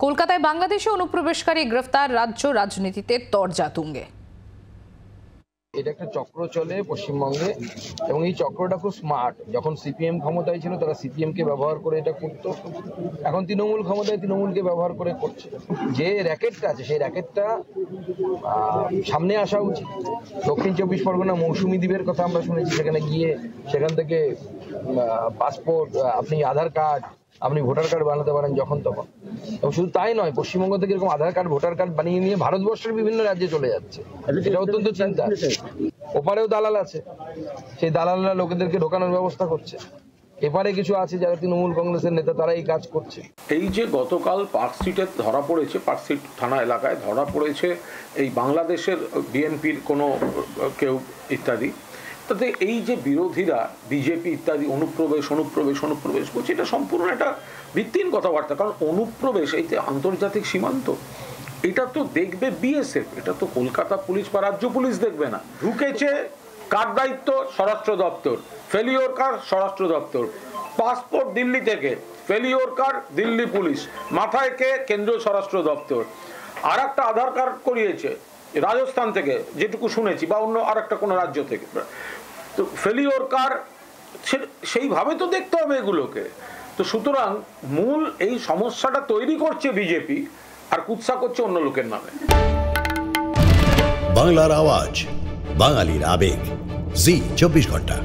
কলকাতায় বাংলাদেশে অনুপ্রবেশকারী গ্রেফতার, রাজ্য রাজনীতিতে তরজা তুঙ্গে। এটা একটা চক্র চলে পশ্চিমবঙ্গে এবং এই চক্রটা খুব স্মার্ট। যখন সিপিএম ক্ষমতায় ছিল তারা সিপিএম কে ব্যবহার করে এটা করতো, এখন তৃণমূল ক্ষমতায় তৃণমূলকে ব্যবহার করে করছে। যে র্যাকেটটা আছে সেই র্যাকেটটা সামনে আসা উচিত। দক্ষিণ 24 পরগনা মৌসুমী দ্বীপের কথা আমরা শুনেছি, সেখানে গিয়ে সেখান থেকে পাসপোর্ট, আপনি আধার কার্ড, আপনি ভোটার কার্ড বানাতে পারেন যখন তখন। এবং শুধু তাই নয়, পশ্চিমবঙ্গ থেকে এরকম আধার কার্ড ভোটার কার্ড বানিয়ে নিয়ে ভারতবর্ষের বিভিন্ন রাজ্যে চলে যাচ্ছে। এটা অত্যন্ত চিন্তা। ওপারেও দালাল আছে, সেই দালালরা লোকেদেরকে ঢোকানোর ব্যবস্থা করছে। এপারে কিছু আছে যারা তৃণমূল কংগ্রেসের নেতা, তারা এই কাজ করছে। এই যে গতকাল পার্ক স্ট্রিটে ধরা পড়েছে, পার্ক স্ট্রিট থানা এলাকায় ধরা পড়েছে এই বাংলাদেশের বিএনপির কোনো কেউ ইত্যাদি, তাতে এই যে বিরোধীরা বিজেপি ইত্যাদি অনুপ্রবেশ করছে, এটা সম্পূর্ণ একটা ভিত্তিহীন কথাবার্তা। কারণ অনুপ্রবেশ এই যে আন্তর্জাতিক সীমান্ত, এটা তো দেখবে বিএসএফ, এটা তো কলকাতা পুলিশ বা রাজ্য পুলিশ দেখবে না। ঢুকেছে কার দায়িত্ব? স্বরাষ্ট্র দপ্তর। ফেলিওর কার? স্বরাষ্ট্র দপ্তর। পাসপোর্ট দিল্লি থেকে, ফেলিওর কার? দিল্লি পুলিশ। মাথায় কে? কেন্দ্রীয় স্বরাষ্ট্র দপ্তর। আর একটা আধার কার্ড করিয়েছে রাজস্থান থেকে, যেটুকু শুনেছি, বা অন্য আর একটা কোনো রাজ্য থেকে। তো ফেলিওর কার? সেইভাবে তো দেখতে হবে এগুলোকে। তো সুতরাং মূল এই সমস্যাটা তৈরি করছে বিজেপি, আর কুৎসা করছে অন্য লোকের নামে। বাংলার আওয়াজ, বাঙালির আবেগ, জি 24 ঘন্টা।